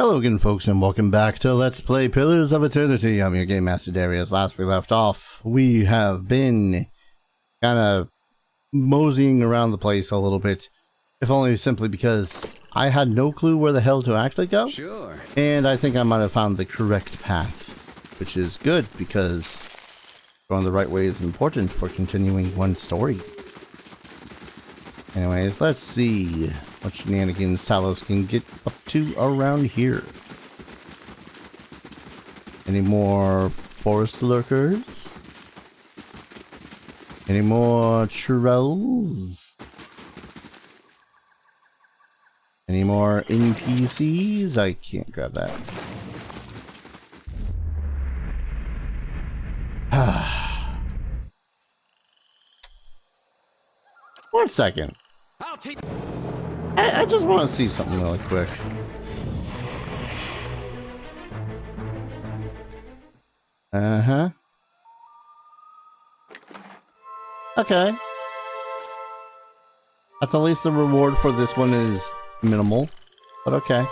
Hello again, folks, and welcome back to Let's Play Pillars of Eternity. I'm your Game Master Darius. Last we left off, we have been kind of moseying around the place a little bit, if only simply because I had no clue where the hell to actually go. Sure. And I think I might have found the correct path, which is good because going the right way is important for continuing one story. Anyways, let's see what shenanigans Talos can get up to around here. Any more forest lurkers? Any more trolls? Any more NPCs? I can't grab that. 1 second. I just want to see something really quick. Okay. At the least the reward for this one is minimal, but okay.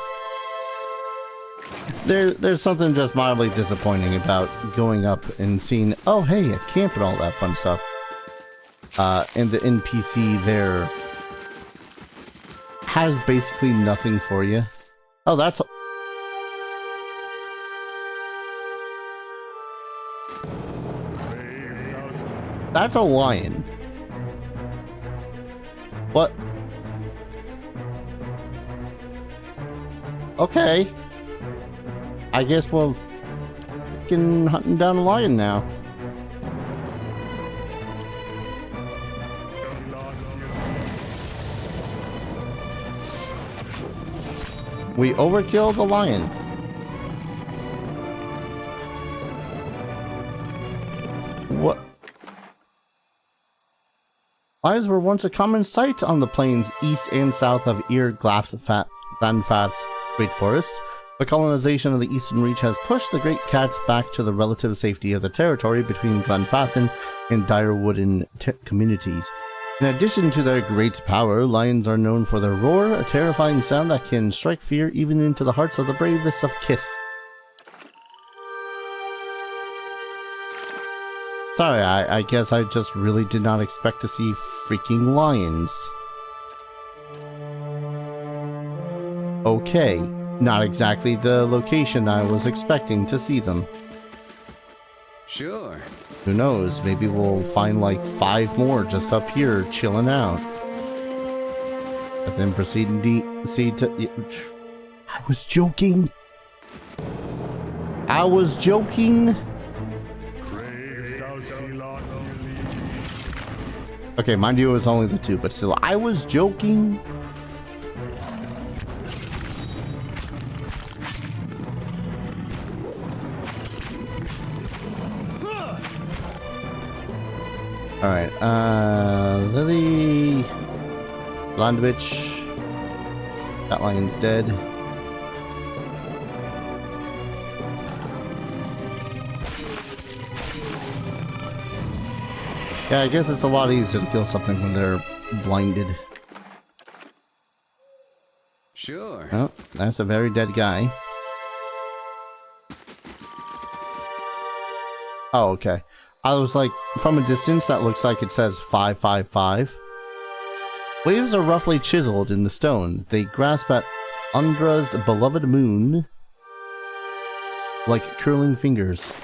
There's something just mildly disappointing about going up and seeing, oh hey, a camp and all that fun stuff. And the NPC there has basically nothing for you. Oh, that's a lion. What? Okay. I guess we're fucking hunting down a lion now. We overkilled the lion. What? Lions were once a common sight on the plains east and south of Glanfath's Great Forest. The colonization of the eastern reach has pushed the great cats back to the relative safety of the territory between Glanfathan and Direwooden communities. In addition to their great power, lions are known for their roar, a terrifying sound that can strike fear even into the hearts of the bravest of kith. Sorry, I guess I just really did not expect to see freaking lions. Okay, not exactly the location I was expecting to see them. Sure. Who knows, maybe we'll find like 5 more just up here chilling out. But then proceed to... I was joking! I was joking! Okay, mind you, it was only the 2, but still, I was joking! Alright, Lily... Blondovich... That lion's dead. Yeah, I guess it's a lot easier to kill something when they're blinded. Sure. Oh, that's a very dead guy. Oh, okay. I was like, from a distance, that looks like it says 555. Waves are roughly chiseled in the stone. They grasp at Undra's beloved moon like curling fingers.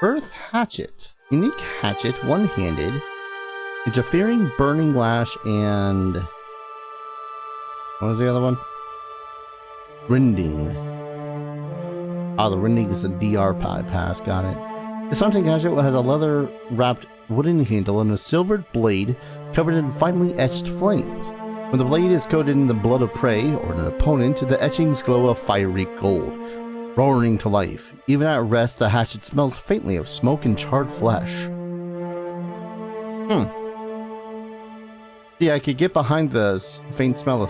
Earth Hatchet. Unique hatchet, one-handed. Interfering burning lash and... what was the other one? Rending. Ah, the rending is the DR pass, got it. This hunting hatchet has a leather-wrapped wooden handle and a silvered blade covered in finely etched flames. When the blade is coated in the blood of prey or an opponent, the etchings glow a fiery gold, roaring to life. Even at rest, the hatchet smells faintly of smoke and charred flesh. Yeah, I could get behind the faint smell of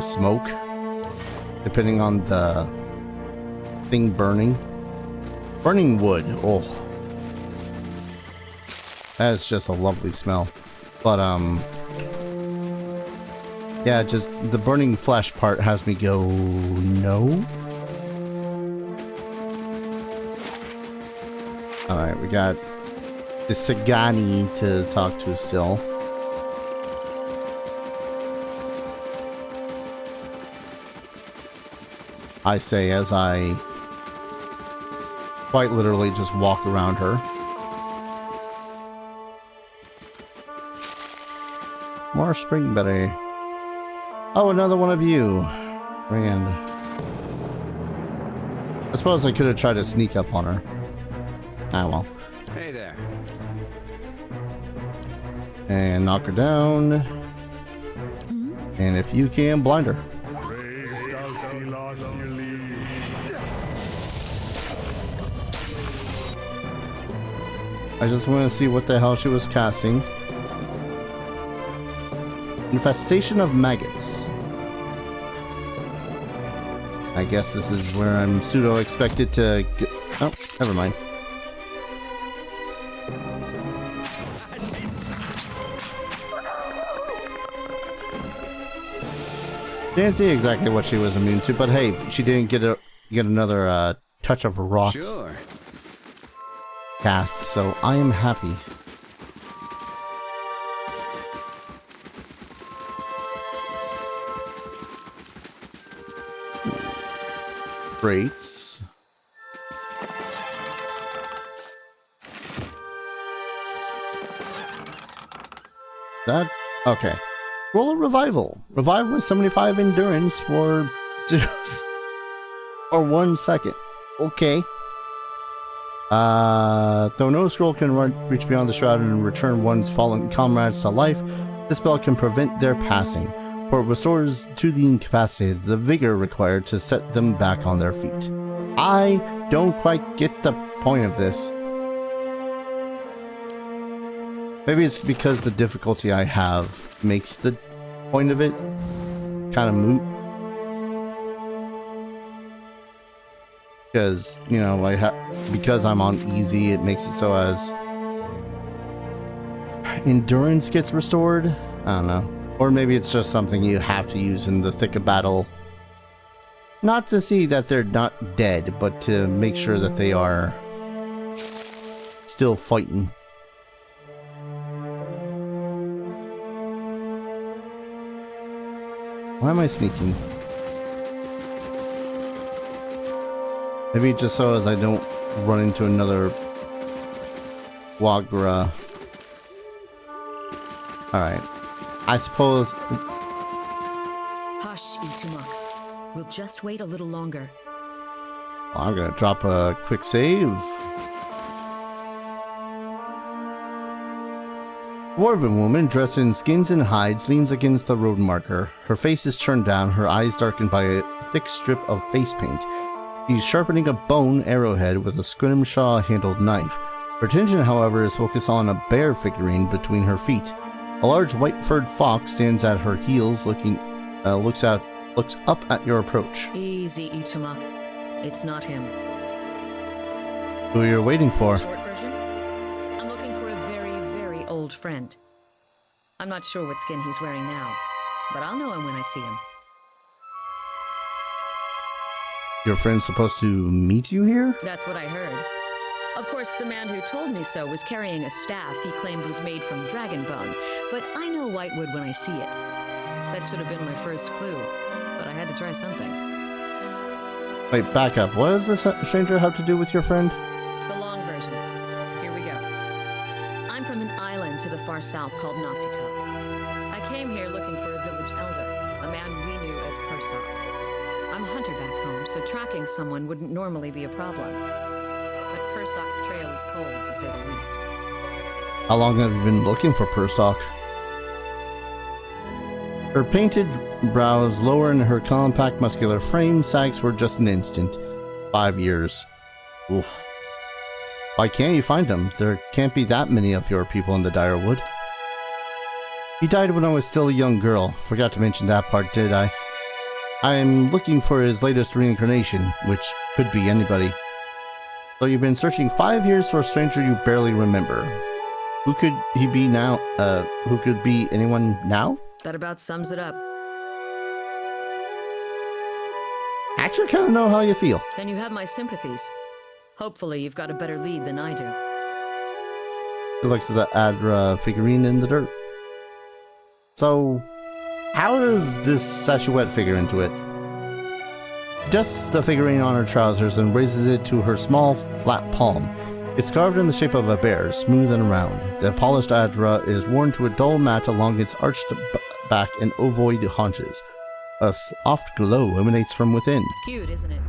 smoke, depending on the thing burning. Burning wood, oh. That is just a lovely smell. But, Yeah, just the burning flesh part has me go, no? Alright, we got the Sagani to talk to still. I say as I quite literally just walk around her. More springberry. Oh, another one of you. Man. I suppose I could have tried to sneak up on her. Ah, well. Hey there. And knock her down. And if you can, blind her. I just want to see what the hell she was casting. Infestation of maggots. I guess this is where I'm pseudo expected to get. Oh, never mind. Didn't see exactly what she was immune to, but hey, she didn't get another touch of rot cast, so I am happy. Traits. That okay. Roll a revival. Revive with 75 endurance for or 1 second. Okay. Though no scroll can reach beyond the shroud and return one's fallen comrades to life, this spell can prevent their passing, for it restores to the incapacitated the vigor required to set them back on their feet. I don't quite get the point of this. Maybe it's because the difficulty I have makes the point of it kind of moot. Because, you know, because I'm on easy, it makes it so as endurance gets restored. I don't know. Or maybe it's just something you have to use in the thick of battle. Not to see that they're not dead, but to make sure that they are still fighting. Why am I sneaking? Maybe just so as I don't run into another Wagra. Alright. I suppose... Hush, Itumak. We'll just wait a little longer. I'm gonna drop a quick save. Dwarven woman dressed in skins and hides leans against the road marker. Her face is turned down, her eyes darkened by a thick strip of face paint. She's sharpening a bone arrowhead with a scrimshaw-handled knife. Her attention, however, is focused on a bear figurine between her feet. A large white-furred fox stands at her heels, looks up at your approach. Easy, Itumak. It's not him. Who are you waiting for? Short version? I'm looking for a very, very old friend. I'm not sure what skin he's wearing now, but I'll know him when I see him. Your friend's supposed to meet you here? That's what I heard. Of course, the man who told me so was carrying a staff he claimed was made from dragon bone, but I know whitewood when I see it. That should have been my first clue, but I had to try something. Wait, back up. What does this stranger have to do with your friend? The long version. Here we go. I'm from an island to the far south called Nasitok. I came here looking for a village elder, a man we knew as Persok. I'm a hunter back home, so tracking someone wouldn't normally be a problem. But Persok's trail is cold, to say the least. How long have you been looking for Persok? Her painted brows lower and her compact muscular frame sags for just an instant. 5 years. Oof. Why can't you find him? There can't be that many of your people in the Direwood. He died when I was still a young girl. Forgot to mention that part, did I? I'm looking for his latest reincarnation, which could be anybody. So you've been searching 5 years for a stranger you barely remember. Who could he be now? Who could be anyone now? That about sums it up. actually kind of know how you feel. Then you have my sympathies. Hopefully you've got a better lead than I do. He looks at the Adra figurine in the dirt. So, how does this statuette figure into it? She dusts the figurine on her trousers and raises it to her small, flat palm. It's carved in the shape of a bear, smooth and round. The polished Adra is worn to a dull mat along its arched back and ovoid haunches. A soft glow emanates from within. Cute, isn't it?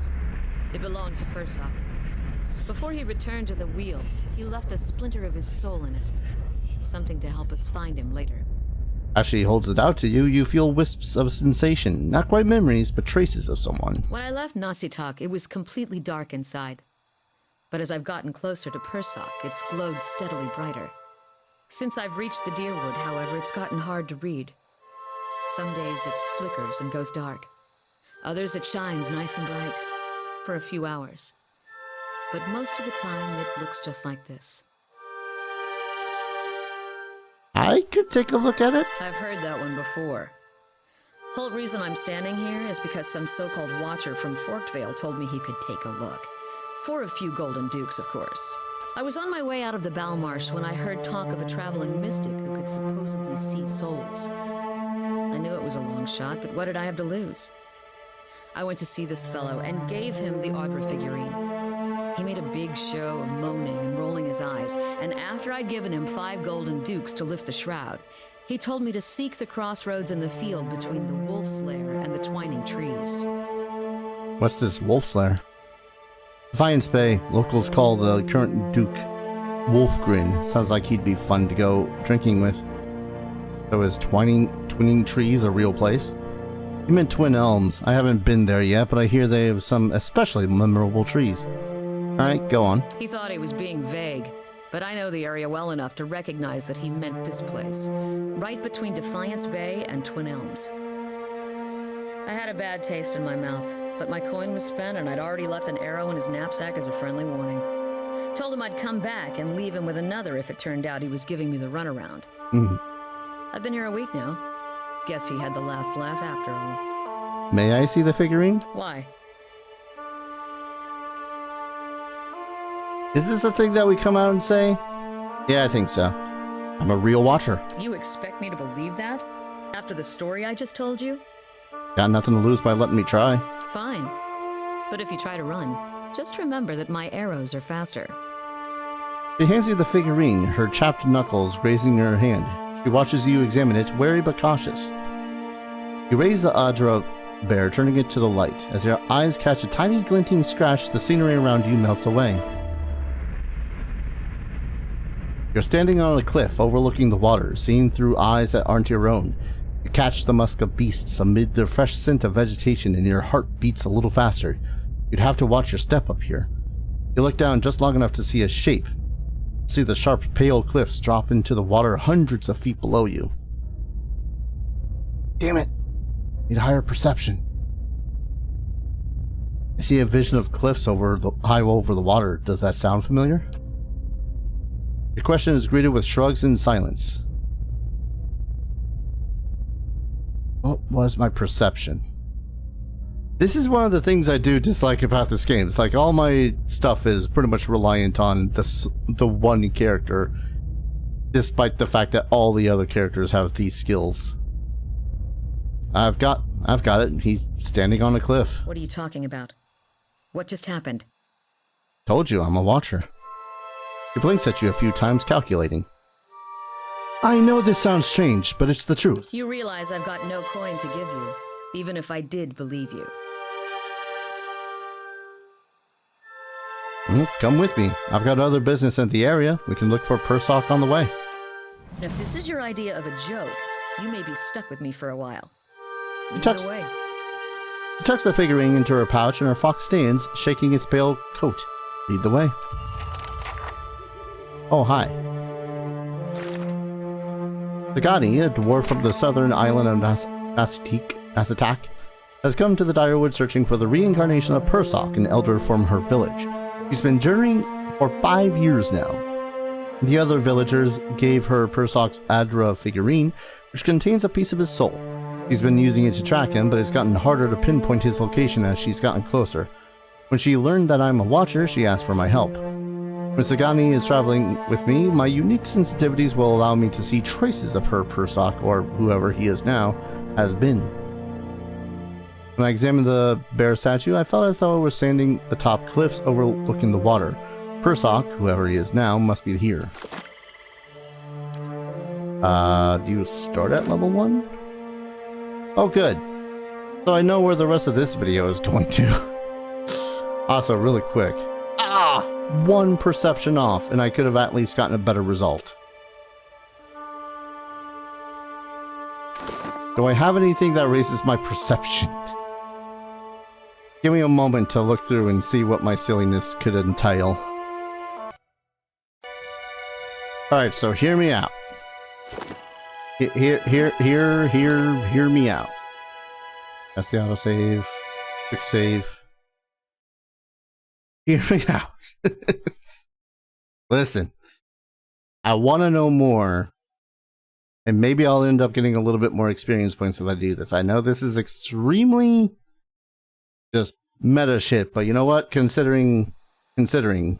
It belonged to Persoc. Before he returned to the wheel, he left a splinter of his soul in it. Something to help us find him later. As she holds it out to you, you feel wisps of sensation. Not quite memories, but traces of someone. When I left Nasitok, it was completely dark inside. But as I've gotten closer to Persoc, it's glowed steadily brighter. Since I've reached the Deerwood, however, it's gotten hard to read. Some days it flickers and goes dark. Others it shines nice and bright. For a few hours. But most of the time, it looks just like this. I could take a look at it. I've heard that one before. Whole reason I'm standing here is because some so-called watcher from Forkvale told me he could take a look. For a few golden dukes, of course. I was on my way out of the Balmarsh when I heard talk of a traveling mystic who could supposedly see souls. I knew it was a long shot, but what did I have to lose? I went to see this fellow and gave him the Audra figurine. He made a big show of moaning and rolling his eyes, and after I'd given him 5 golden dukes to lift the shroud, he told me to seek the crossroads in the field between the Wolf's Lair and the twining trees. What's this Wolf's Lair? Defiance Bay, locals call the current Duke Wolfgren. Sounds like he'd be fun to go drinking with. So is Twining Trees a real place? You meant Twin Elms. I haven't been there yet, but I hear they have some especially memorable trees. Alright, go on. He thought he was being vague, but I know the area well enough to recognize that he meant this place. Right between Defiance Bay and Twin Elms. I had a bad taste in my mouth, but my coin was spent and I'd already left an arrow in his knapsack as a friendly warning. Told him I'd come back and leave him with another if it turned out he was giving me the runaround. I've been here a week now. Guess he had the last laugh after all. May I see the figurine? Why? Is this a thing that we come out and say? Yeah, I think so. I'm a real watcher. You expect me to believe that? After the story I just told you? Got nothing to lose by letting me try. Fine. But if you try to run, just remember that my arrows are faster. She hands you the figurine, her chapped knuckles grazing her hand. She watches you examine it, wary but cautious. You raise the Adra bear, turning it to the light. As your eyes catch a tiny glinting scratch, the scenery around you melts away. You're standing on a cliff overlooking the water, seeing through eyes that aren't your own. You catch the musk of beasts amid the fresh scent of vegetation and your heart beats a little faster. You'd have to watch your step up here. You look down just long enough to see a shape. See the sharp, pale cliffs drop into the water hundreds of feet below you. Damn it. Need higher perception. I see a vision of cliffs high over the water. Does that sound familiar? Your question is greeted with shrugs and silence. What was my perception? This is one of the things I do dislike about this game. It's like all my stuff is pretty much reliant on the one character, despite the fact that all the other characters have these skills. I've got it. He's standing on a cliff. What are you talking about? What just happened? Told you, I'm a watcher. He blinks at you a few times, calculating. I know this sounds strange, but it's the truth. You realize I've got no coin to give you, even if I did believe you. Come with me. I've got other business in the area. We can look for Persoc on the way. And if this is your idea of a joke, you may be stuck with me for a while. She tucks the figurine into her pouch and her fox stands, shaking its pale coat. Lead the way. Oh, hi. Sagani, a dwarf from the southern island of Nasitak, has come to the Direwood searching for the reincarnation of Persoc, an elder from her village. She's been journeying for 5 years now. The other villagers gave her Persoc's Adra figurine, which contains a piece of his soul. She's been using it to track him, but it's gotten harder to pinpoint his location as she's gotten closer. When she learned that I'm a watcher, she asked for my help. When Sagani is traveling with me, my unique sensitivities will allow me to see traces of her Persoc, or whoever he is now, has been. When I examined the bear statue, I felt as though I was standing atop cliffs overlooking the water. Persoc, whoever he is now, must be here. Do you start at level 1? Oh, good. So I know where the rest of this video is going to. Also, really quick. One perception off, and I could have at least gotten a better result. Do I have anything that raises my perception? Give me a moment to look through and see what my silliness could entail. Alright, so hear me out. Hear me out. That's the autosave. Quick save. Hear me out. Listen, I want to know more, and maybe I'll end up getting a little bit more experience points if I do this. I know this is extremely just meta shit, but you know what? Considering, inventory,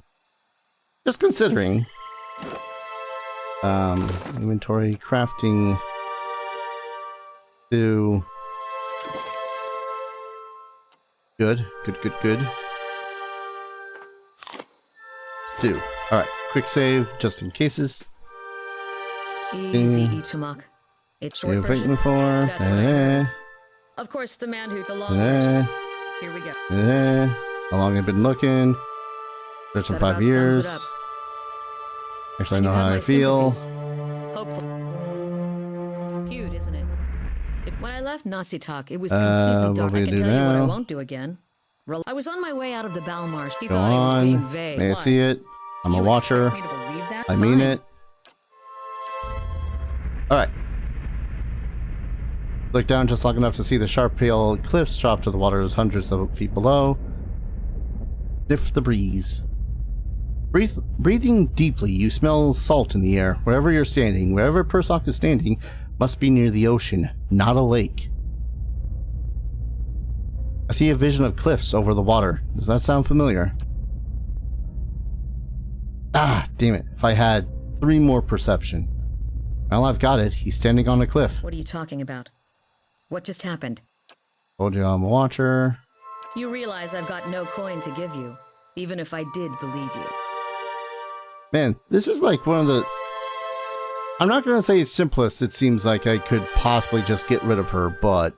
crafting, do good. Do. Alright, quick save, just in cases. Easy, Ichimak. It's short version. Before. That's right. Of course, the man who the long version. Here we go. How long I've been looking? Search for 5 years. Actually, I know how I feel. Hopeful. Cute, isn't it? When I left Nasitak, it was completely dark. I can tell you what I won't do again. I was on my way out of the Balmarsh. He thought I was being vague. May I see it? I'm a watcher. I mean it. Alright. Look down just long enough to see the sharp pale cliffs drop to the waters hundreds of feet below. Sniff the breeze. Breathing deeply, you smell salt in the air. Wherever you're standing, wherever Persoc is standing, must be near the ocean, not a lake. I see a vision of cliffs over the water. Does that sound familiar? Ah, damn it. If I had 3 more perception. Well, I've got it. He's standing on a cliff. What are you talking about? What just happened? Told you I'm a watcher. You realize I've got no coin to give you, even if I did believe you. Man, this is like one of the... I'm not going to say simplest. It seems like I could possibly just get rid of her, but...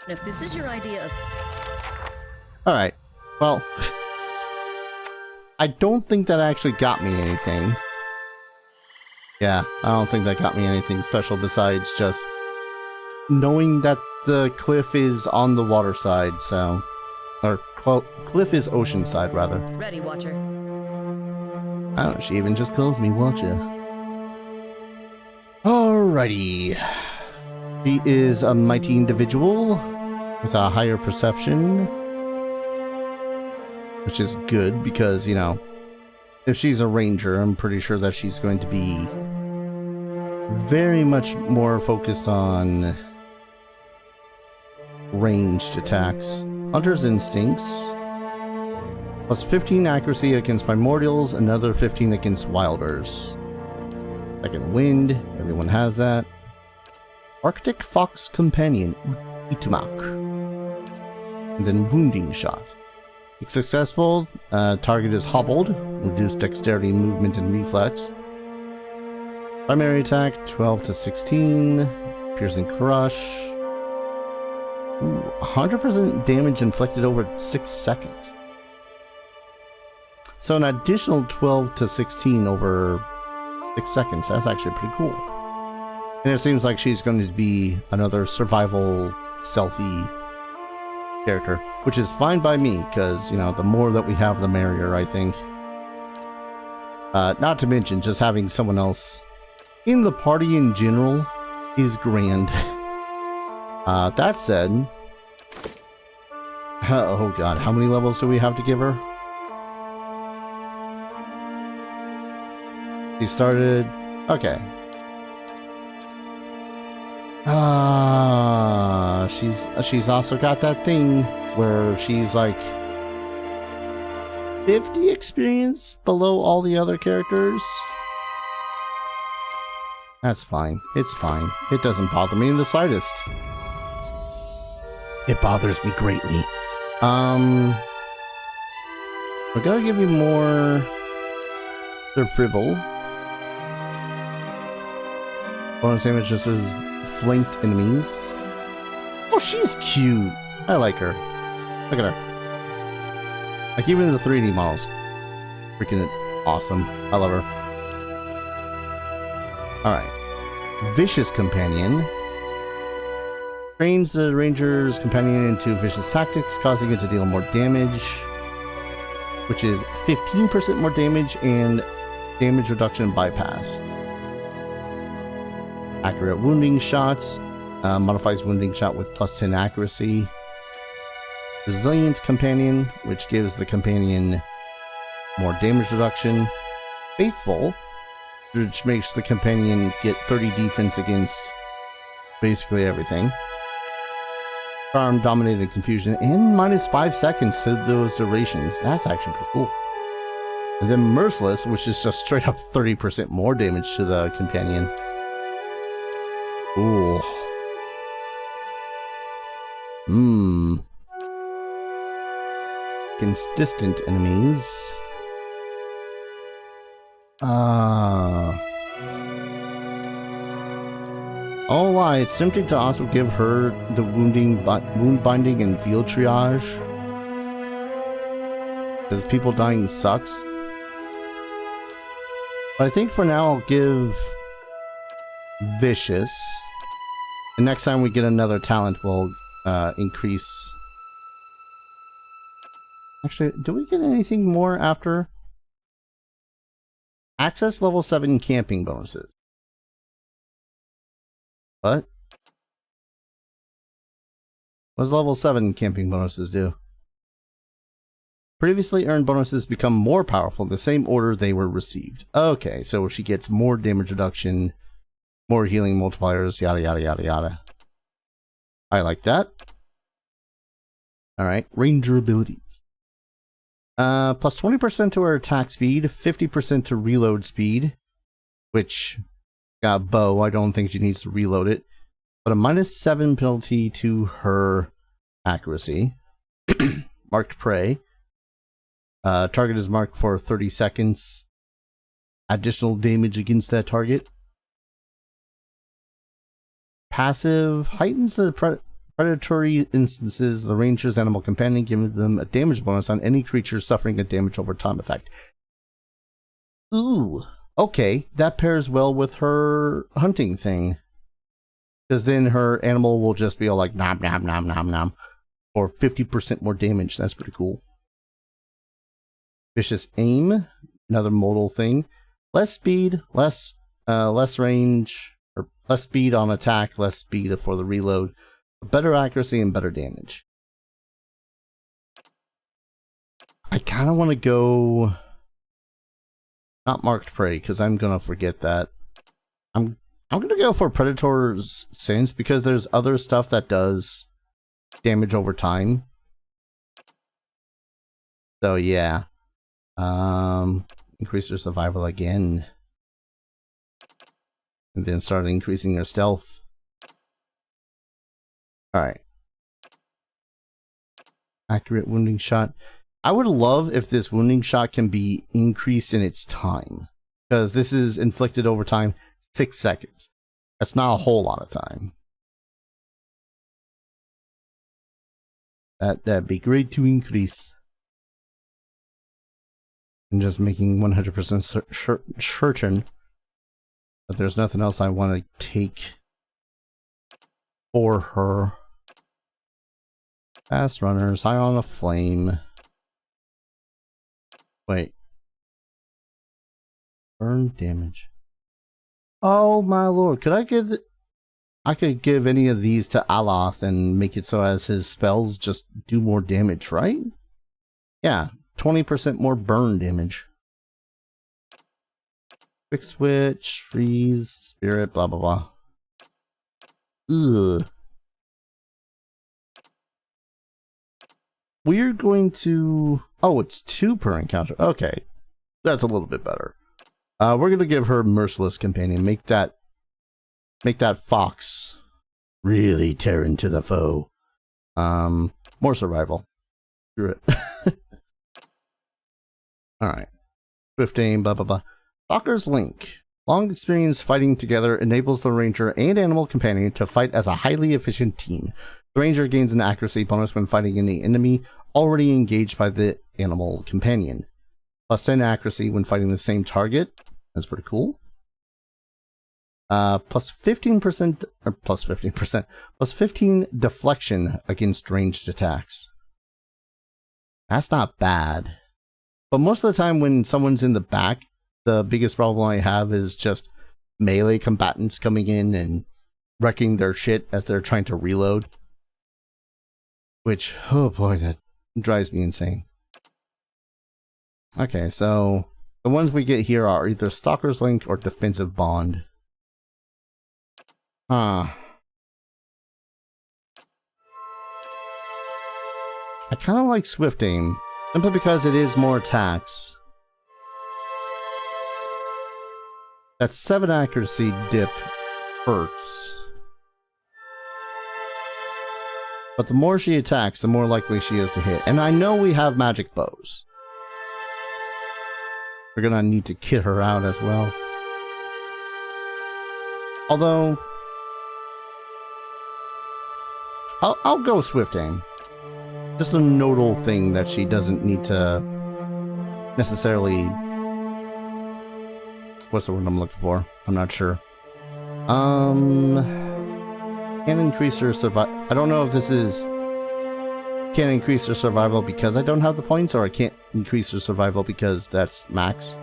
If this is your idea of... Alright, well... I don't think that actually got me anything. Yeah, I don't think that got me anything special besides just knowing that the cliff is on the water side, so... Or, cliff is ocean side, rather. Ready, Watcher. Oh, she even just calls me Watcher. Alrighty. She is a mighty individual with a higher perception. Which is good because, you know, if she's a ranger, I'm pretty sure that she's going to be very much more focused on ranged attacks. Hunter's Instincts. Plus 15 accuracy against primordials, another 15 against wilders. Second wind, everyone has that. Arctic Fox Companion, Itumak. And then wounding shot. If successful, target is hobbled, reduced dexterity, movement, and reflex. Primary attack, 12 to 16. Piercing crush. 100% damage inflicted over 6 seconds. So an additional 12 to 16 over 6 seconds. That's actually pretty cool. And it seems like she's going to be another survival, stealthy character, which is fine by me, because, you know, the more that we have, the merrier, I think. Not to mention, just having someone else in the party in general is grand. That said, oh god, how many levels do we have to give her? She started... Okay. She's also got that thing where she's like 50 experience below all the other characters. That's fine. It's fine. It doesn't bother me in the slightest. It bothers me greatly. We're gonna give you more Frivol. Bonus damage just as flanked enemies. Oh, she's cute. I like her. Look at her. Like even the 3D models. Freaking awesome. I love her. Alright. Vicious Companion. Trains the Ranger's companion into vicious tactics, causing it to deal more damage. Which is 15% more damage and damage reduction bypass. Accurate wounding shots. Modifies wounding shot with +10 accuracy. Resilient Companion, which gives the companion more damage reduction. Faithful, which makes the companion get 30 defense against basically everything. Charm, Dominated Confusion, and -5 seconds to those durations. That's actually pretty cool. And then Merciless, which is just straight up 30% more damage to the companion. Ooh. Against distant enemies. Oh, why? It's tempting to also give her the wound binding and field triage. Because people dying sucks. But I think for now I'll give Vicious. And next time we get another talent, we'll increase. Actually, do we get anything more after? Access level 7 camping bonuses. What? What does level 7 camping bonuses do? Previously earned bonuses become more powerful in the same order they were received. Okay, so she gets more damage reduction, more healing multipliers, yada yada yada yada. I like that. Alright, Ranger abilities. Plus 20% to her attack speed, 50% to reload speed, which got bow, I don't think she needs to reload it, but a -7 penalty to her accuracy. Marked prey. Target is marked for 30 seconds. Additional damage against that target. Passive heightens the predatory instances of the Ranger's animal companion, giving them a damage bonus on any creature suffering a damage over time effect. Ooh. Okay, that pairs well with her hunting thing. Because then her animal will just be all like nom nom nom nom nom. Or 50% more damage. That's pretty cool. Vicious Aim. Another modal thing. Less speed, less range, or less speed on attack, less speed for the reload. Better accuracy and better damage. I kind of want to go... Not Marked Prey, because I'm going to forget that. I'm going to go for Predator's Sense, because there's other stuff that does damage over time. So, yeah. Increase their survival again. And then start increasing their stealth. Alright. Accurate wounding shot. I would love if this wounding shot can be increased in its time. Because this is inflicted over time 6 seconds. That's not a whole lot of time. That'd be great to increase. And just making 100% certain that there's nothing else I want to take for her. Fast runners, high on a flame. Wait. Burn damage. Oh my lord, could I give I could give any of these to Aloth and make it so as his spells just do more damage, right? Yeah, 20% more burn damage. Quick switch, freeze, spirit, blah blah blah. Ugh. We're going to... Oh, it's 2 per encounter. Okay. That's a little bit better. We're going to give her Merciless Companion. Make that fox really tear into the foe. More survival. Screw it. Alright. Swift aim, blah blah blah. Stalker's Link. Long experience fighting together enables the ranger and animal companion to fight as a highly efficient team. The ranger gains an accuracy bonus when fighting any enemy already engaged by the animal companion. Plus 10 accuracy when fighting the same target. That's pretty cool. Plus 15%, or plus 15%, plus 15 deflection against ranged attacks. That's not bad. But most of the time when someone's in the back, the biggest problem I have is just melee combatants coming in and wrecking their shit as they're trying to reload. Which, oh boy, that drives me insane. Okay, so the ones we get here are either Stalker's Link or Defensive Bond. I kind of like Swift Aim, simply because it is more attacks. That 7 accuracy dip hurts. But the more she attacks, the more likely she is to hit. And I know we have magic bows. We're gonna need to kit her out as well. Although... I'll go Swift Aim. Just a nodal thing that she doesn't need to necessarily... What's the word I'm looking for? I'm not sure. Can increase her survival. I don't know if this is... Can't increase her survival because I don't have the points, or I can't increase her survival because that's max.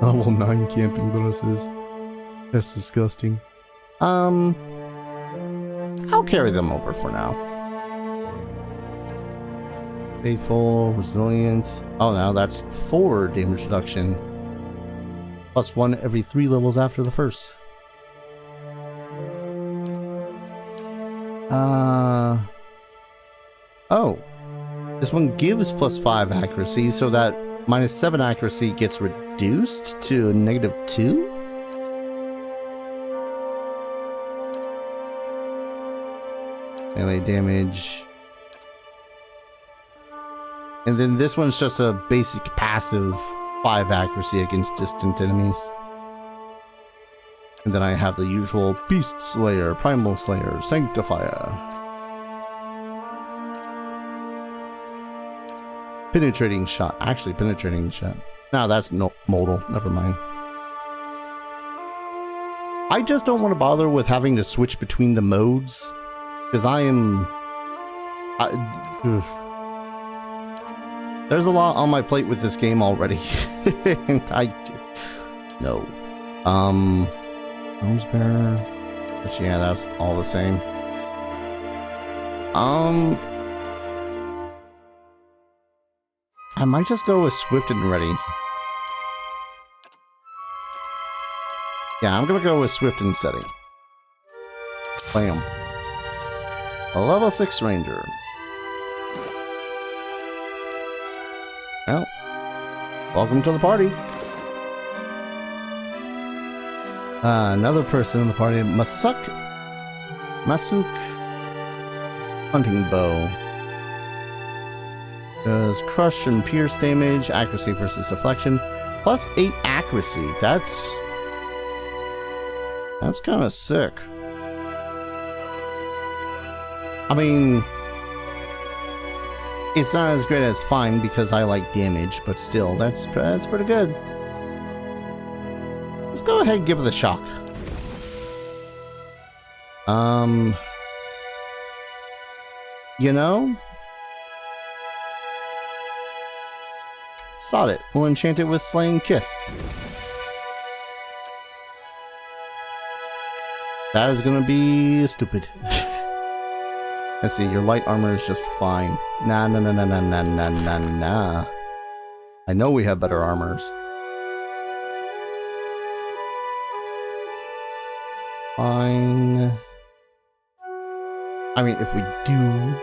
Level 9 camping bonuses. That's disgusting. I'll carry them over for now. Faithful, resilient. Oh, now that's 4 damage reduction. Plus 1 every 3 levels after the first. Oh. This one gives plus 5 accuracy, so that minus 7 accuracy gets reduced to -2? Melee damage. And then this one's just a basic passive 5 accuracy against distant enemies. And then I have the usual Beast Slayer, Primal Slayer, Sanctifier. Penetrating Shot. Actually, Penetrating Shot. No, that's no modal. Never mind. I just don't want to bother with having to switch between the modes. Because I am... there's a lot on my plate with this game already. And no. Arms Bearer. But yeah, that's all the same. I might just go with Swift and Ready. Yeah, I'm gonna go with Swift and Setting. Bam. A level 6 Ranger. Well, welcome to the party. Another person in the party, Masuk Hunting Bow. Does crush and pierce damage, accuracy versus deflection, plus 8 accuracy. That's kind of sick. I mean, it's not as great as fine because I like damage, but still, that's pretty good. Let's go ahead and give it a shock. You know? Sod it. We'll enchant it with Slaying Kiss. That is gonna be stupid. Let's see, your light armor is just fine. Nah. I know we have better armors. Fine. I mean, if we do,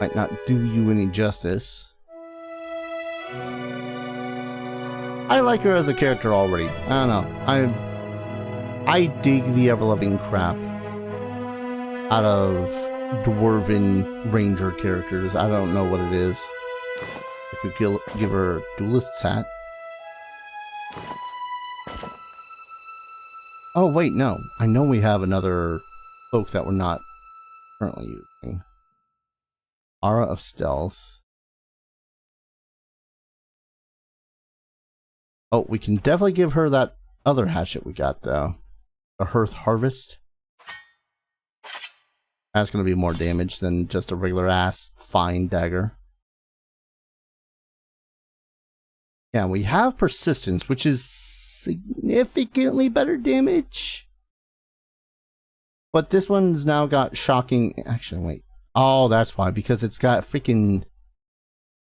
might not do you any justice. I like her as a character already. I don't know. I dig the ever-loving crap out of dwarven ranger characters. I don't know what it is. I could give her duelist's hat. Oh wait, no. I know we have another cloak that we're not currently using. Aura of Stealth. Oh, we can definitely give her that other hatchet we got, though. The Hearth Harvest. That's going to be more damage than just a regular ass fine dagger. Yeah, we have Persistence, which is significantly better damage. But this one's now got Shocking... Actually, wait. Oh, that's why. Because it's got freaking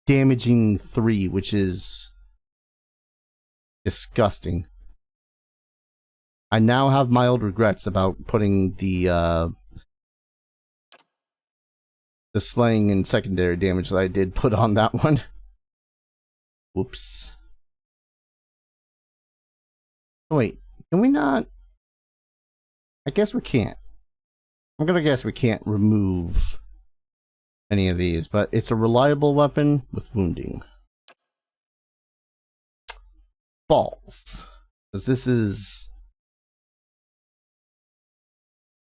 Damaging 3, which is disgusting. I now have mild regrets about putting the slaying and secondary damage that I did put on that one. Whoops. Oh, wait, can we not? I guess we can't. I'm gonna guess we can't remove any of these, but it's a reliable weapon with wounding. Balls. Because this is...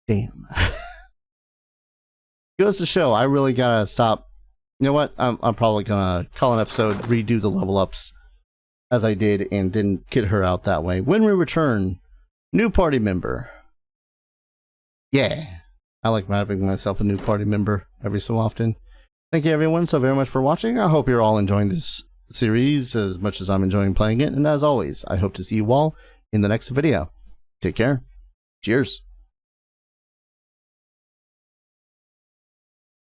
Damn. Goes to show, I really gotta stop. You know what? I'm probably gonna call an episode, redo the level ups as I did, and didn't get her out that way. When we return, new party member. Yeah. I like having myself a new party member every so often. Thank you everyone so very much for watching. I hope you're all enjoying this series as much as I'm enjoying playing it. And as always, I hope to see you all in the next video. Take care. Cheers.